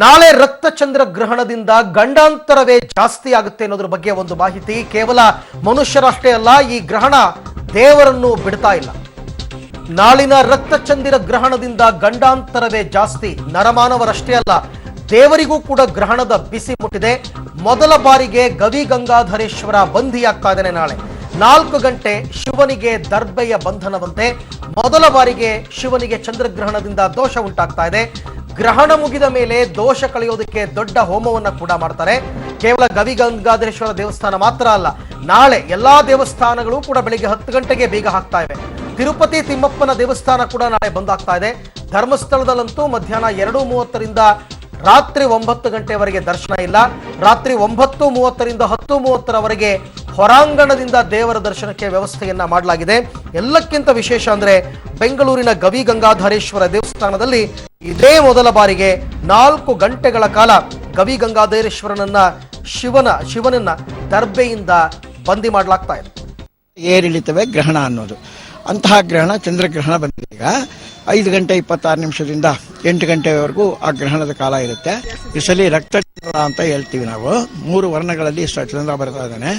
ನಾಳೆ ರಕ್ತಚಂದ್ರ ಗ್ರಹಣದಿಂದ ಗಂಡಾಂತರವೇ ಜಾಸ್ತಿ ಆಗುತ್ತೆ ಅನ್ನೋದ್ರ ಬಗ್ಗೆ ಒಂದು ಮಾಹಿತಿ. ಕೇವಲ ಮನುಷ್ಯರಷ್ಟೇ ಅಲ್ಲ, ಈ ಗ್ರಹಣ ದೇವರನ್ನು ಬಿಡ್ತಾ ಇಲ್ಲ. ನಾಳಿನ ರಕ್ತಚಂದ್ರ ಗ್ರಹಣದಿಂದ ಗಂಡಾಂತರವೇ ಜಾಸ್ತಿ. ನರಮಾನವರಷ್ಟೇ ಅಲ್ಲ, ದೇವರಿಗೂ ಕೂಡ ಗ್ರಹಣದ ಬಿಸಿ ಮುಟ್ಟಿದೆ. ಮೊದಲ ಬಾರಿಗೆ ಗವಿ ಗಂಗಾಧರೇಶ್ವರ ಬಂಧಿಯಾಗ್ತಾ ಇದ್ದಾನೆ. ನಾಳೆ 4 ಗಂಟೆ ಶಿವನಿಗೆ ದರ್ಬೆಯ ಬಂಧನವಂತೆ. ಮೊದಲ ಬಾರಿಗೆ ಶಿವನಿಗೆ ಚಂದ್ರಗ್ರಹಣದಿಂದ ದೋಷ ಉಂಟಾಗ್ತಾ ಇದೆ. ಗ್ರಹಣ ಮುಗಿದ ಮೇಲೆ ದೋಷ ಕಳೆಯೋದಕ್ಕೆ ದೊಡ್ಡ ಹೋಮವನ್ನು ಕೂಡ ಮಾಡ್ತಾರೆ. ಕೇವಲ ಗವಿ ಗಂಗಾಧರೇಶ್ವರ ದೇವಸ್ಥಾನ ಮಾತ್ರ ಅಲ್ಲ, ನಾಳೆ ಎಲ್ಲಾ ದೇವಸ್ಥಾನಗಳು ಕೂಡ ಬೆಳಿಗ್ಗೆ 10 ಗಂಟೆಗೆ ಬೀಗ ಹಾಕ್ತಾ ಇವೆ. ತಿರುಪತಿ ತಿಮ್ಮಪ್ಪನ ದೇವಸ್ಥಾನ ಕೂಡ ನಾಳೆ ಬಂದಾಗ್ತಾ ಇದೆ. ಧರ್ಮಸ್ಥಳದಲ್ಲಂತೂ ಮಧ್ಯಾಹ್ನ 2:30ರಿಂದ ರಾತ್ರಿ 9 ಗಂಟೆವರೆಗೆ ದರ್ಶನ ಇಲ್ಲ. ರಾತ್ರಿ 9:30ರಿಂದ 10:30ರವರೆಗೆ ಹೊರಾಂಗಣದಿಂದ ದೇವರ ದರ್ಶನಕ್ಕೆ ವ್ಯವಸ್ಥೆಯನ್ನ ಮಾಡಲಾಗಿದೆ. ಎಲ್ಲಕ್ಕಿಂತ ವಿಶೇಷ ಅಂದ್ರೆ ಬೆಂಗಳೂರಿನ ಗವಿ ಗಂಗಾಧರೇಶ್ವರ ದೇವಸ್ಥಾನದಲ್ಲಿ ಇದೇ ಮೊದಲ ಬಾರಿಗೆ 4 ಗಂಟೆಗಳ ಕಾಲ ಗವಿ ಗಂಗಾಧರೇಶ್ವರನನ್ನ ಶಿವನನ್ನ ದರ್ಬೆಯಿಂದ ಬಂದಿ ಮಾಡಲಾಗ್ತಾ ಇದೆ. ಏರಿಳಿತವೇ ಗ್ರಹಣ ಅನ್ನೋದು. ಅಂತಹ ಗ್ರಹಣ ಚಂದ್ರಗ್ರಹಣ ಬಂದಿದೆ. ಈಗ 5 ಗಂಟೆ 26 ನಿಮಿಷದಿಂದ 8 ಗಂಟೆವರೆಗೂ ಆ ಗ್ರಹಣದ ಕಾಲ ಇರುತ್ತೆ. ಈ ಸಲ ರಕ್ತಚಂದ್ರ ಅಂತ ಹೇಳ್ತೀವಿ ನಾವು. 3 ವರ್ಣಗಳಲ್ಲಿ ಚಂದ್ರ ಬರ್ತಾ ಇದ್ದಾನೆ.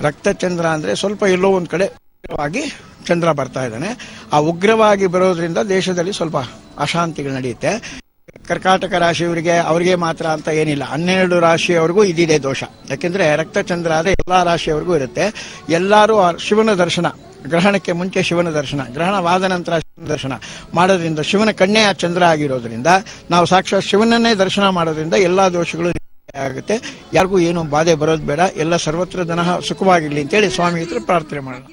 ರಕ್ತಚಂದ್ರ ಅಂದ್ರೆ ಸ್ವಲ್ಪ ಎಲ್ಲೋ ಒಂದ್ ಕಡೆ ಉಗ್ರವಾಗಿ ಚಂದ್ರ ಬರ್ತಾ ಇದ್ದಾನೆ. ಆ ಉಗ್ರವಾಗಿ ಬರೋದ್ರಿಂದ ದೇಶದಲ್ಲಿ ಸ್ವಲ್ಪ ಅಶಾಂತಿಗಳು ನಡೆಯುತ್ತೆ. ಕರ್ಕಾಟಕ ರಾಶಿಯವರಿಗೆ ಅವ್ರಿಗೆ ಮಾತ್ರ ಅಂತ ಏನಿಲ್ಲ, 12 ರಾಶಿಯವರೆಗೂ ಇದಿದೆ ದೋಷ. ಯಾಕೆಂದ್ರೆ ರಕ್ತಚಂದ್ರ ಆದ್ರೆ ಎಲ್ಲಾ ರಾಶಿಯವರೆಗೂ ಇರುತ್ತೆ. ಎಲ್ಲರೂ ಶಿವನ ದರ್ಶನ, ಗ್ರಹಣಕ್ಕೆ ಮುಂಚೆ ಶಿವನ ದರ್ಶನ, ಗ್ರಹಣವಾದ ನಂತರ ಶಿವನ ದರ್ಶನ ಮಾಡೋದ್ರಿಂದ, ಶಿವನ ಕಣ್ಣೇ ಆ ಚಂದ್ರ ಆಗಿರೋದ್ರಿಂದ ನಾವು ಸಾಕ್ಷಾತ್ ಶಿವನನ್ನೇ ದರ್ಶನ ಮಾಡೋದ್ರಿಂದ ಎಲ್ಲಾ ದೋಷಗಳು ಆಗುತ್ತೆ. ಯಾರಿಗೂ ಏನು ಬಾಧೆ ಬರೋದು ಬೇಡ. ಎಲ್ಲ ಸರ್ವತ್ರ ಜನ ಸುಖವಾಗಿರ್ಲಿ ಅಂತೇಳಿ ಸ್ವಾಮಿ ಹತ್ರ ಪ್ರಾರ್ಥನೆ ಮಾಡೋಣ.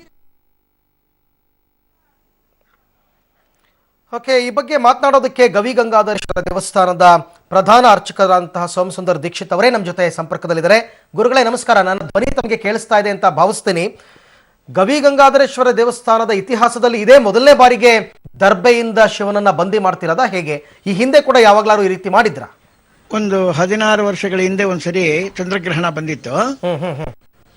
ಓಕೆ, ಈ ಬಗ್ಗೆ ಮಾತನಾಡೋದಕ್ಕೆ ಗವಿ ಗಂಗಾಧರೇಶ್ವರ ದೇವಸ್ಥಾನದ ಪ್ರಧಾನ ಅರ್ಚಕರಾದಂತಹ ಸೋಮಸುಂದರ್ ದೀಕ್ಷಿತ್ ಅವರೇ ನಮ್ಮ ಜೊತೆ ಸಂಪರ್ಕದಲ್ಲಿದ್ದಾರೆ. ಗುರುಗಳೇ ನಮಸ್ಕಾರ. ನನ್ನ ಧ್ವನಿ ತಮಗೆ ಕೇಳಿಸ್ತಾ ಇದೆ ಅಂತ ಭಾವಿಸ್ತೀನಿ. ಗವಿ ಗಂಗಾಧರೇಶ್ವರ ದೇವಸ್ಥಾನದ ಇತಿಹಾಸದಲ್ಲಿ ಇದೇ ಮೊದಲನೇ ಬಾರಿಗೆ ದರ್ಬೆಯಿಂದ ಶಿವನನ್ನ ಬಂದಿ ಮಾಡ್ತಿರೋದ ಹೇಗೆ? ಈ ಹಿಂದೆ ಕೂಡ ಯಾವಾಗ್ಲಾರು ಈ ರೀತಿ ಮಾಡಿದ್ರ? ಒಂದು 16 ವರ್ಷಗಳ ಹಿಂದೆ ಒಂದ್ಸರಿ ಚಂದ್ರಗ್ರಹಣ ಬಂದಿತ್ತು.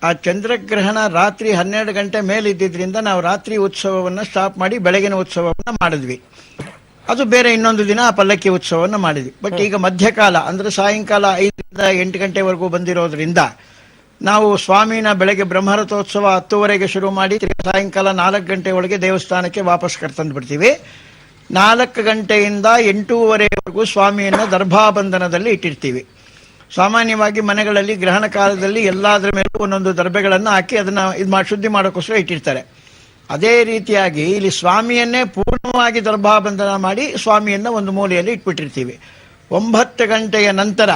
ಆ ಚಂದ್ರಗ್ರಹಣ ರಾತ್ರಿ 12 ಗಂಟೆ ಮೇಲಿದ್ದರಿಂದ ನಾವು ರಾತ್ರಿ ಉತ್ಸವವನ್ನ ಸ್ಟಾಪ್ ಮಾಡಿ ಬೆಳಗಿನ ಉತ್ಸವವನ್ನ ಮಾಡಿದ್ವಿ. ಅದು ಬೇರೆ ಇನ್ನೊಂದು ದಿನ ಆ ಪಲ್ಲಕ್ಕಿ ಉತ್ಸವವನ್ನ ಮಾಡಿದ್ವಿ. ಬಟ್ ಈಗ ಮಧ್ಯಕಾಲ ಅಂದ್ರೆ ಸಾಯಂಕಾಲ 5ರಿಂದ 8 ಗಂಟೆವರೆಗೂ ಬಂದಿರೋದ್ರಿಂದ ನಾವು ಸ್ವಾಮಿನ ಬೆಳಗ್ಗೆ ಬ್ರಹ್ಮರಥೋತ್ಸವ 10:30ಗೆ ಶುರು ಮಾಡಿ ಸಾಯಂಕಾಲ 4 ಗಂಟೆ ಒಳಗೆ ದೇವಸ್ಥಾನಕ್ಕೆ ವಾಪಸ್ ಕರ್ತಂದು ಬಿಡ್ತೀವಿ. 4 ಗಂಟೆಯಿಂದ 8:30ವರೆಗೂ ಸ್ವಾಮಿಯನ್ನ ದರ್ಭಾಬಂಧನದಲ್ಲಿ ಇಟ್ಟಿರ್ತೀವಿ. ಸಾಮಾನ್ಯವಾಗಿ ಮನೆಗಳಲ್ಲಿ ಗ್ರಹಣ ಕಾಲದಲ್ಲಿ ಎಲ್ಲಾದ್ರ ಮೇಲೂ ಒಂದೊಂದು ದರ್ಬೆಗಳನ್ನು ಹಾಕಿ ಅದನ್ನ ಶುದ್ಧಿ ಮಾಡೋಕ್ಕೋಸ್ಕರ ಇಟ್ಟಿರ್ತಾರೆ. ಅದೇ ರೀತಿಯಾಗಿ ಇಲ್ಲಿ ಸ್ವಾಮಿಯನ್ನೇ ಪೂರ್ಣವಾಗಿ ದರ್ಭಾಬಂಧನ ಮಾಡಿ ಸ್ವಾಮಿಯನ್ನ ಒಂದು ಮೂಲೆಯಲ್ಲಿ ಇಟ್ಬಿಟ್ಟಿರ್ತೀವಿ. 9 ಗಂಟೆಯ ನಂತರ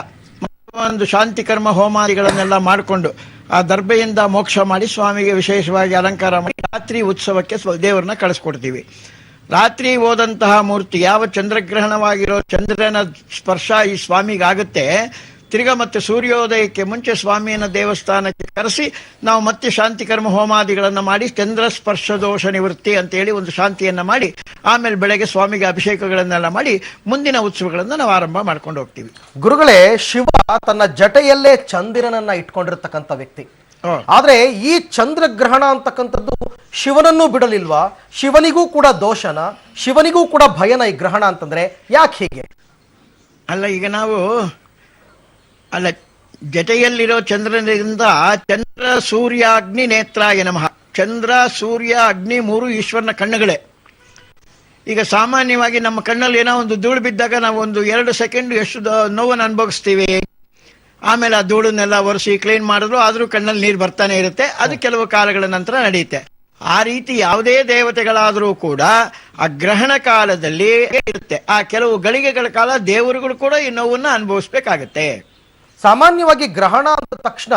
ಒಂದು ಶಾಂತಿ ಕರ್ಮ ಹೋಮಾದಿಗಳನ್ನೆಲ್ಲ ಮಾಡಿಕೊಂಡು ಆ ದರ್ಬೆಯಿಂದ ಮೋಕ್ಷ ಮಾಡಿ ಸ್ವಾಮಿಗೆ ವಿಶೇಷವಾಗಿ ಅಲಂಕಾರ ಮಾಡಿ ರಾತ್ರಿ ಉತ್ಸವಕ್ಕೆ ದೇವರನ್ನ ಕಳಿಸ್ಕೊಡ್ತೀವಿ. ರಾತ್ರಿ ಹೋದಂತಹ ಮೂರ್ತಿ ಯಾವ ಚಂದ್ರಗ್ರಹಣವಾಗಿರೋ ಚಂದ್ರನ ಸ್ಪರ್ಶ ಈ ಸ್ವಾಮಿಗಾಗುತ್ತೆ. ತಿರ್ಗಾ ಮತ್ತೆ ಸೂರ್ಯೋದಯಕ್ಕೆ ಮುಂಚೆ ಸ್ವಾಮಿಯನ್ನ ದೇವಸ್ಥಾನಕ್ಕೆ ಕರೆಸಿ ನಾವು ಮತ್ತೆ ಶಾಂತಿ ಕರ್ಮ ಹೋಮಾದಿಗಳನ್ನ ಮಾಡಿ ಚಂದ್ರ ಸ್ಪರ್ಶ ದೋಷ ನಿವೃತ್ತಿ ಅಂತ ಹೇಳಿ ಒಂದು ಶಾಂತಿಯನ್ನ ಮಾಡಿ ಆಮೇಲೆ ಬೆಳಗ್ಗೆ ಸ್ವಾಮಿಗೆ ಅಭಿಷೇಕಗಳನ್ನೆಲ್ಲ ಮಾಡಿ ಮುಂದಿನ ಉತ್ಸವಗಳನ್ನ ನಾವು ಆರಂಭ ಮಾಡ್ಕೊಂಡು ಹೋಗ್ತೀವಿ. ಗುರುಗಳೇ, ಶಿವ ತನ್ನ ಜಟೆಯಲ್ಲೇ ಚಂದಿರನನ್ನ ಇಟ್ಕೊಂಡಿರ್ತಕ್ಕಂಥ ವ್ಯಕ್ತಿ. ಆದ್ರೆ ಈ ಚಂದ್ರಗ್ರಹಣ ಅಂತಕ್ಕಂಥದ್ದು ಶಿವನನ್ನೂ ಬಿಡಲಿಲ್ವಾ? ಶಿವನಿಗೂ ಕೂಡ ದೋಷನ, ಶಿವನಿಗೂ ಕೂಡ ಭಯನ ಈ ಗ್ರಹಣ ಅಂತಂದ್ರೆ ಯಾಕೆ ಹೀಗೆ? ಅಲ್ಲ, ಈಗ ನಾವು ಜಟೆಯಲ್ಲಿರೋ ಚಂದ್ರನಿಂದ ಚಂದ್ರ ಸೂರ್ಯ ಅಗ್ನಿ ನೇತ್ರಾಯ ನಮಃ. ಚಂದ್ರ ಸೂರ್ಯ ಅಗ್ನಿ 3 ಈಶ್ವರನ ಕಣ್ಣುಗಳೇ. ಈಗ ಸಾಮಾನ್ಯವಾಗಿ ನಮ್ಮ ಕಣ್ಣಲ್ಲಿ ಏನೋ ಒಂದು ಧೂಳು ಬಿದ್ದಾಗ ನಾವು ಒಂದು 2 ಸೆಕೆಂಡ್ ಎಷ್ಟು ನೋವನ್ನು ಅನುಭವಿಸ್ತೀವಿ. ಆಮೇಲೆ ಆ ಧೂಳನ್ನೆಲ್ಲ ಒರೆಸಿ ಕ್ಲೀನ್ ಮಾಡಿದ್ರು ಆದ್ರೂ ಕಣ್ಣಲ್ಲಿ ನೀರು ಬರ್ತಾನೆ ಇರುತ್ತೆ. ಅದು ಕೆಲವು ಕಾಲಗಳ ನಂತರ ನಡೆಯುತ್ತೆ. ಆ ರೀತಿ ಯಾವುದೇ ದೇವತೆಗಳಾದರೂ ಕೂಡ ಆ ಗ್ರಹಣ ಕಾಲದಲ್ಲಿ ಇರುತ್ತೆ. ಆ ಕೆಲವು ಗಳಿಗೆಗಳ ಕಾಲ ದೇವರುಗಳು ಕೂಡ ಈ ನೋವನ್ನ ಅನುಭವಿಸ್ಬೇಕಾಗತ್ತೆ. ಸಾಮಾನ್ಯವಾಗಿ ಗ್ರಹಣ ಅಂದ ತಕ್ಷಣ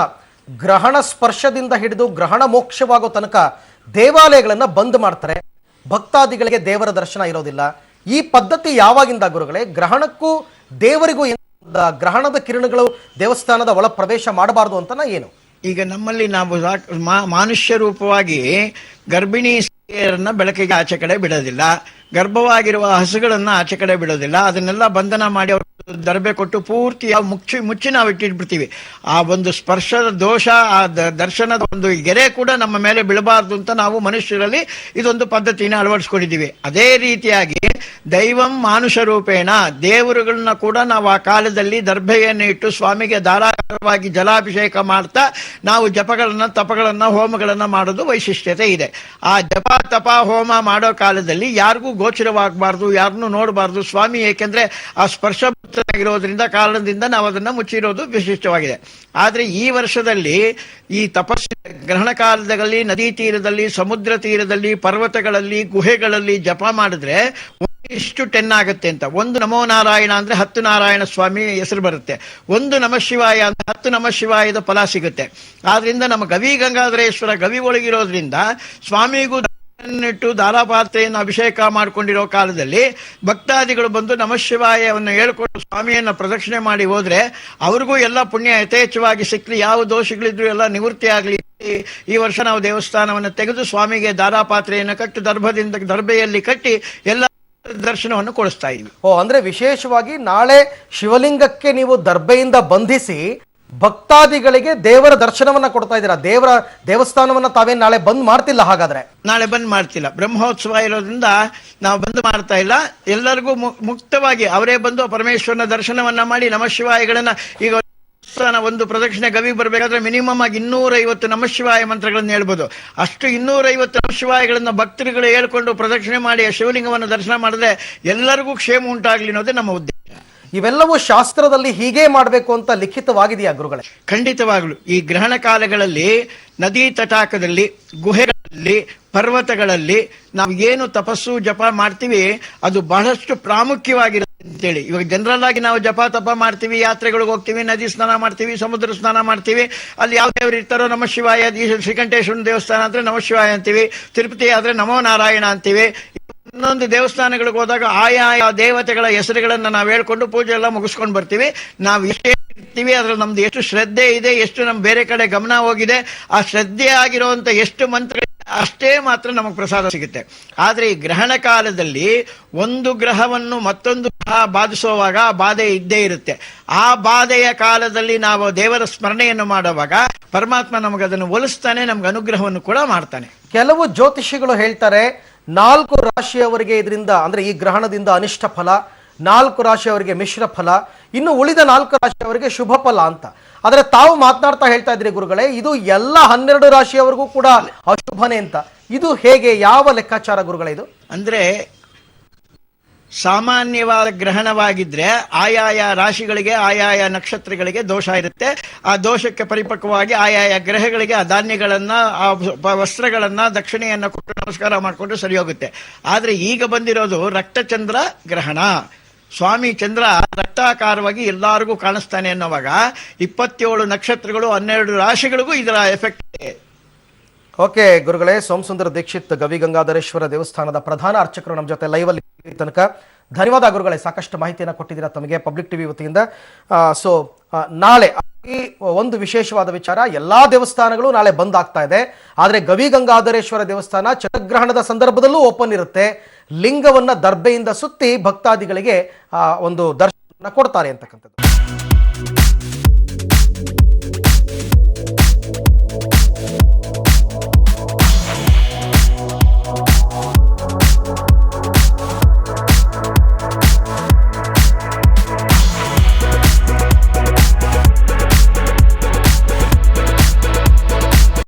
ಗ್ರಹಣ ಸ್ಪರ್ಶದಿಂದ ಹಿಡಿದು ಗ್ರಹಣ ಮೋಕ್ಷವಾಗೋ ತನಕ ದೇವಾಲಯಗಳನ್ನ ಬಂದ್ ಮಾಡ್ತಾರೆ. ಭಕ್ತಾದಿಗಳಿಗೆ ದೇವರ ದರ್ಶನ ಇರೋದಿಲ್ಲ. ಈ ಪದ್ಧತಿ ಯಾವಾಗಿಂದ ಗುರುಗಳೇ? ಗ್ರಹಣಕ್ಕೂ ದೇವರಿಗೂ ಗ್ರಹಣದ ಕಿರಣಗಳು ದೇವಸ್ಥಾನದ ಒಳ ಪ್ರವೇಶ ಮಾಡಬಾರದು ಅಂತನ ಏನು? ಈಗ ನಮ್ಮಲ್ಲಿ ನಾವು ಮಾನುಷ್ಯ ರೂಪವಾಗಿ ಗರ್ಭಿಣಿ ಸ್ತ್ರೀಯರನ್ನ ಬೆಳಕಿಗೆ ಆಚೆ ಕಡೆ ಬಿಡೋದಿಲ್ಲ. ಗರ್ಭವಾಗಿರುವ ಹಸುಗಳನ್ನ ಆಚೆ ಕಡೆ ಬಿಡೋದಿಲ್ಲ. ಅದನ್ನೆಲ್ಲ ಬಂಧನ ಮಾಡಿ ಅವ್ರ ದರ್ಬೆ ಕೊಟ್ಟು ಪೂರ್ತಿ ಮುಚ್ಚಿ ನಾವು ಇಟ್ಟಿಟ್ಬಿಡ್ತೀವಿ. ಆ ಒಂದು ಸ್ಪರ್ಶದ ದೋಷ, ಆ ದರ್ಶನದ ಒಂದು ಗೆರೆ ಕೂಡ ನಮ್ಮ ಮೇಲೆ ಬೀಳಬಾರ್ದು ಅಂತ ನಾವು ಮನುಷ್ಯರಲ್ಲಿ ಇದೊಂದು ಪದ್ಧತಿನ ಅಳವಡಿಸ್ಕೊಂಡಿದ್ದೀವಿ. ಅದೇ ರೀತಿಯಾಗಿ ದೈವಂ ಮಾನುಷ ರೂಪೇಣ, ದೇವರುಗಳನ್ನ ಕೂಡ ನಾವು ಆ ಕಾಲದಲ್ಲಿ ದರ್ಭೆಯನ್ನು ಇಟ್ಟು ಸ್ವಾಮಿಗೆ ಧಾರಾಕಾರವಾಗಿ ಜಲಾಭಿಷೇಕ ಮಾಡ್ತಾ ನಾವು ಜಪಗಳನ್ನ ತಪಗಳನ್ನ ಹೋಮಗಳನ್ನ ಮಾಡೋದು ವೈಶಿಷ್ಟ್ಯತೆ ಇದೆ. ಆ ಜಪ ತಪ ಹೋಮ ಮಾಡೋ ಕಾಲದಲ್ಲಿ ಯಾರಿಗೂ ಗೋಚರವಾಗಬಾರ್ದು, ಯಾರನ್ನೂ ನೋಡಬಾರ್ದು ಸ್ವಾಮಿ. ಏಕೆಂದ್ರೆ ಆ ಸ್ಪರ್ಶಭೂತರಾಗಿರೋದ್ರಿಂದ ಕಾರಣದಿಂದ ನಾವು ಅದನ್ನ ಮುಚ್ಚಿರೋದು ವಿಶಿಷ್ಟವಾಗಿದೆ. ಆದ್ರೆ ಈ ವರ್ಷದಲ್ಲಿ ಈ ತಪಸ್ಸು ಗ್ರಹಣ ಕಾಲದಲ್ಲಿ ನದಿ ತೀರದಲ್ಲಿ, ಸಮುದ್ರ ತೀರದಲ್ಲಿ, ಪರ್ವತಗಳಲ್ಲಿ, ಗುಹೆಗಳಲ್ಲಿ ಜಪ ಮಾಡಿದ್ರೆ ಇಷ್ಟು 10 ಆಗುತ್ತೆ ಅಂತ. ಒಂದು ನಮೋ ನಾರಾಯಣ ಅಂದ್ರೆ 10 ನಾರಾಯಣ ಸ್ವಾಮಿ ಹೆಸರು ಬರುತ್ತೆ. ಒಂದು ನಮಃ ಶಿವಾಯ ಅಂದ್ರೆ 10 ನಮಃ ಶಿವಾಯದ ಫಲ ಸಿಗುತ್ತೆ. ಆದ್ರಿಂದ ನಮ್ಮ ಗವಿ ಗಂಗಾಧರೇಶ್ವರ ಗವಿ ಒಳಗಿರೋದ್ರಿಂದ ಸ್ವಾಮಿಗೂ ಇಟ್ಟು ದಾರಾಪಾತ್ರೆಯನ್ನು ಅಭಿಷೇಕ ಮಾಡಿಕೊಂಡಿರೋ ಕಾಲದಲ್ಲಿ ಭಕ್ತಾದಿಗಳು ಬಂದು ನಮಃ ಶಿವಾಯವನ್ನು ಹೇಳ್ಕೊಂಡು ಸ್ವಾಮಿಯನ್ನ ಪ್ರದಕ್ಷಿಣೆ ಮಾಡಿ ಹೋದ್ರೆ ಅವ್ರಿಗೂ ಎಲ್ಲ ಪುಣ್ಯ ಯಥೇಚ್ಛವಾಗಿ ಸಿಕ್ಲಿ, ಯಾವ ದೋಷಗಳಿದ್ರು ಎಲ್ಲ ನಿವೃತ್ತಿ ಆಗಲಿ. ಈ ವರ್ಷ ನಾವು ದೇವಸ್ಥಾನವನ್ನು ತೆಗೆದು ಸ್ವಾಮಿಗೆ ದಾರಾಪಾತ್ರೆಯನ್ನು ಕಟ್ಟಿ ದರ್ಬೆಯಲ್ಲಿ ಕಟ್ಟಿ ಎಲ್ಲ ದರ್ಶನವನ್ನು ಕೊಡಿಸ್ತಾ ಇದ್ವಿ. ಅಂದ್ರೆ ವಿಶೇಷವಾಗಿ ನಾಳೆ ಶಿವಲಿಂಗಕ್ಕೆ ನೀವು ದರ್ಬೆಯಿಂದ ಬಂಧಿಸಿ ಭಕ್ತಾದಿಗಳಿಗೆ ದೇವರ ದರ್ಶನವನ್ನ ಕೊಡ್ತಾ ಇದ್ದೀರಾ. ದೇವಸ್ಥಾನವನ್ನ ತಾವೇನ್ ನಾಳೆ ಬಂದ್ ಮಾಡ್ತಿಲ್ಲ? ಹಾಗಾದ್ರೆ ನಾಳೆ ಬಂದ್ ಮಾಡ್ತಿಲ್ಲ. ಬ್ರಹ್ಮೋತ್ಸವ ಇರೋದ್ರಿಂದ ನಾವು ಬಂದ್ ಮಾಡ್ತಾ ಇಲ್ಲ. ಎಲ್ಲರಿಗೂ ಮುಕ್ತವಾಗಿ ಅವರೇ ಬಂದು ಪರಮೇಶ್ವರನ ದರ್ಶನವನ್ನ ಮಾಡಿ ನಮಃ ಶಿವಾಯಗಳನ್ನ, ಈಗ ಒಂದು ಪ್ರದಕ್ಷಿಣೆ ಗವಿ ಬರಬೇಕಾದ್ರೆ ಮಿನಿಮಮ್ ಆಗಿ 250 ನಮಃ ಶಿವಾಯ ಮಂತ್ರಗಳನ್ನು ಹೇಳ್ಬೋದು. ಅಷ್ಟು 250 ನಮಃ ಶಿವಾಯಗಳನ್ನ ಭಕ್ತರುಗಳು ಹೇಳ್ಕೊಂಡು ಪ್ರದಕ್ಷಿಣೆ ಮಾಡಿ ಶಿವಲಿಂಗವನ್ನು ದರ್ಶನ ಮಾಡಿದ್ರೆ ಎಲ್ಲರಿಗೂ ಕ್ಷೇಮ ಉಂಟಾಗ್ಲಿ ಅನ್ನೋದೇ ನಮ್ಮ ಉದ್ದೇಶ. ಇವೆಲ್ಲವೂ ಶಾಸ್ತ್ರದಲ್ಲಿ ಹೀಗೆ ಮಾಡಬೇಕು ಅಂತ ಲಿಖಿತವಾಗಿದೆಯಾ ಗುರುಗಳೇ? ಖಂಡಿತವಾಗ್ಲು ಈ ಗ್ರಹಣ ಕಾಲಗಳಲ್ಲಿ ನದಿ ತಟಾಕದಲ್ಲಿ, ಗುಹೆಗಳಲ್ಲಿ, ಪರ್ವತಗಳಲ್ಲಿ ನಾವು ಏನು ತಪಸ್ಸು ಜಪ ಮಾಡ್ತೀವಿ ಅದು ಬಹಳಷ್ಟು ಪ್ರಾಮುಖ್ಯವಾಗಿರುತ್ತೆ ಅಂತೇಳಿ. ಇವಾಗ ಜನರಲ್ ಆಗಿ ನಾವು ಜಪ ತಪ ಮಾಡ್ತೀವಿ, ಯಾತ್ರೆಗಳಿಗೆ ಹೋಗ್ತೀವಿ, ನದಿ ಸ್ನಾನ ಮಾಡ್ತೀವಿ, ಸಮುದ್ರ ಸ್ನಾನ ಮಾಡ್ತೀವಿ. ಅಲ್ಲಿ ಯಾವ ದೇವರು ಇರ್ತಾರೋ ನಮಃ ಶಿವಾಯ. ಶ್ರೀಕಂಠೇಶ್ವರ ದೇವಸ್ಥಾನ ಅಂದ್ರೆ ನಮಃ ಶಿವಾಯ ಅಂತೀವಿ, ತಿರುಪತಿ ಆದ್ರೆ ನಮೋ ನಾರಾಯಣ ಅಂತೀವಿ. ಇನ್ನೊಂದು ದೇವಸ್ಥಾನಗಳಿಗೆ ಹೋದಾಗ ಆಯಾ ದೇವತೆಗಳ ಹೆಸರುಗಳನ್ನ ನಾವು ಹೇಳ್ಕೊಂಡು ಪೂಜೆ ಎಲ್ಲ ಮುಗಿಸ್ಕೊಂಡು ಬರ್ತೀವಿ. ನಾವು ಎಷ್ಟೇ ಇರ್ತೀವಿ ಅದ್ರಲ್ಲಿ ನಮ್ದು ಎಷ್ಟು ಶ್ರದ್ಧೆ ಇದೆ, ಎಷ್ಟು ನಮ್ ಬೇರೆ ಕಡೆ ಗಮನ ಹೋಗಿದೆ, ಆ ಶ್ರದ್ಧೆ ಆಗಿರುವಂತ ಎಷ್ಟು ಮಂತ್ರ ಅಷ್ಟೇ ಮಾತ್ರ ನಮಗೆ ಪ್ರಸಾದ ಸಿಗುತ್ತೆ. ಆದ್ರೆ ಈ ಗ್ರಹಣ ಕಾಲದಲ್ಲಿ ಒಂದು ಗ್ರಹವನ್ನು ಮತ್ತೊಂದು ಗ್ರಹ ಬಾಧಿಸುವಾಗ ಆ ಬಾಧೆ ಇದ್ದೇ ಇರುತ್ತೆ. ಆ ಬಾಧೆಯ ಕಾಲದಲ್ಲಿ ನಾವು ದೇವರ ಸ್ಮರಣೆಯನ್ನು ಮಾಡುವಾಗ ಪರಮಾತ್ಮ ನಮಗೆ ಅದನ್ನು ಒಲಿಸ್ತಾನೆ, ನಮ್ಗೆ ಅನುಗ್ರಹವನ್ನು ಕೂಡ ಮಾಡ್ತಾನೆ. ಕೆಲವು ಜ್ಯೋತಿಷಿಗಳು ಹೇಳ್ತಾರೆ 4 ರಾಶಿಯವರಿಗೆ ಇದರಿಂದ ಅಂದ್ರೆ ಈ ಗ್ರಹಣದಿಂದ ಅನಿಷ್ಟ ಫಲ, 4 ರಾಶಿಯವರಿಗೆ ಮಿಶ್ರ ಫಲ, ಇನ್ನು ಉಳಿದ 4 ರಾಶಿಯವರಿಗೆ ಶುಭ ಫಲ ಅಂತ. ಆದ್ರೆ ತಾವು ಮಾತನಾಡ್ತಾ ಹೇಳ್ತಾ ಇದ್ರಿ ಗುರುಗಳೇ, ಇದು ಎಲ್ಲ 12 ರಾಶಿಯವರೆಗೂ ಕೂಡ ಅಶುಭನೇ ಅಂತ. ಇದು ಹೇಗೆ, ಯಾವ ಲೆಕ್ಕಾಚಾರ ಗುರುಗಳೇ ಇದು? ಅಂದ್ರೆ ಸಾಮಾನ್ಯವಾದ ಗ್ರಹಣವಾಗಿದ್ರೆ ಆಯಾಯ ರಾಶಿಗಳಿಗೆ ಆಯಾಯ ನಕ್ಷತ್ರಗಳಿಗೆ ದೋಷ ಇರುತ್ತೆ. ಆ ದೋಷಕ್ಕೆ ಪರಿಪಕ್ವವಾಗಿ ಆಯಾಯ ಗ್ರಹಗಳಿಗೆ ಆ ಧಾನ್ಯಗಳನ್ನ, ಆ ವಸ್ತ್ರಗಳನ್ನ, ದಕ್ಷಿಣೆಯನ್ನ ಕೊಟ್ಟು ನಮಸ್ಕಾರ ಮಾಡಿಕೊಂಡು ಸರಿ ಹೋಗುತ್ತೆ. ಆದ್ರೆ ಈಗ ಬಂದಿರೋದು ರಕ್ತಚಂದ್ರ ಗ್ರಹಣ. ಸ್ವಾಮಿ ಚಂದ್ರ ರಕ್ತಾಕಾರವಾಗಿ ಎಲ್ಲರಿಗೂ ಕಾಣಿಸ್ತಾನೆ ಅನ್ನೋವಾಗ 27 ನಕ್ಷತ್ರಗಳು 12 ರಾಶಿಗಳಿಗೂ ಇದರ ಎಫೆಕ್ಟ್ ಇದೆ. ಓಕೆ ಗುರುಗಳೇ, ಸೋಮಸುಂದರ ದೀಕ್ಷಿತ್ ಗವಿ ಗಂಗಾಧರೇಶ್ವರ ದೇವಸ್ಥಾನದ ಪ್ರಧಾನ ಅರ್ಚಕರು ನಮ್ಮ ಜೊತೆ ಲೈವ್ ಅಲ್ಲಿ ತನಕ. ಧನ್ಯವಾದ ಗುರುಗಳೇ, ಸಾಕಷ್ಟು ಮಾಹಿತಿಯನ್ನು ಕೊಟ್ಟಿದ್ದೀರಾ ತಮಗೆ ಪಬ್ಲಿಕ್ ಟಿವಿ ವತಿಯಿಂದ. ಸೊ ನಾಳೆ ಈ ಒಂದು ವಿಶೇಷವಾದ ವಿಚಾರ, ಎಲ್ಲಾ ದೇವಸ್ಥಾನಗಳು ನಾಳೆ ಬಂದ್ ಆಗ್ತಾ ಇದೆ. ಆದ್ರೆ ಗವಿ ಗಂಗಾಧರೇಶ್ವರ ದೇವಸ್ಥಾನ ಚಂದ್ರಗ್ರಹಣದ ಸಂದರ್ಭದಲ್ಲೂ ಓಪನ್ ಇರುತ್ತೆ. ಲಿಂಗವನ್ನ ದರ್ಬೆಯಿಂದ ಸುತ್ತಿ ಭಕ್ತಾದಿಗಳಿಗೆ ಒಂದು ದರ್ಶನ ಕೊಡ್ತಾರೆ ಅಂತಕ್ಕಂಥದ್ದು.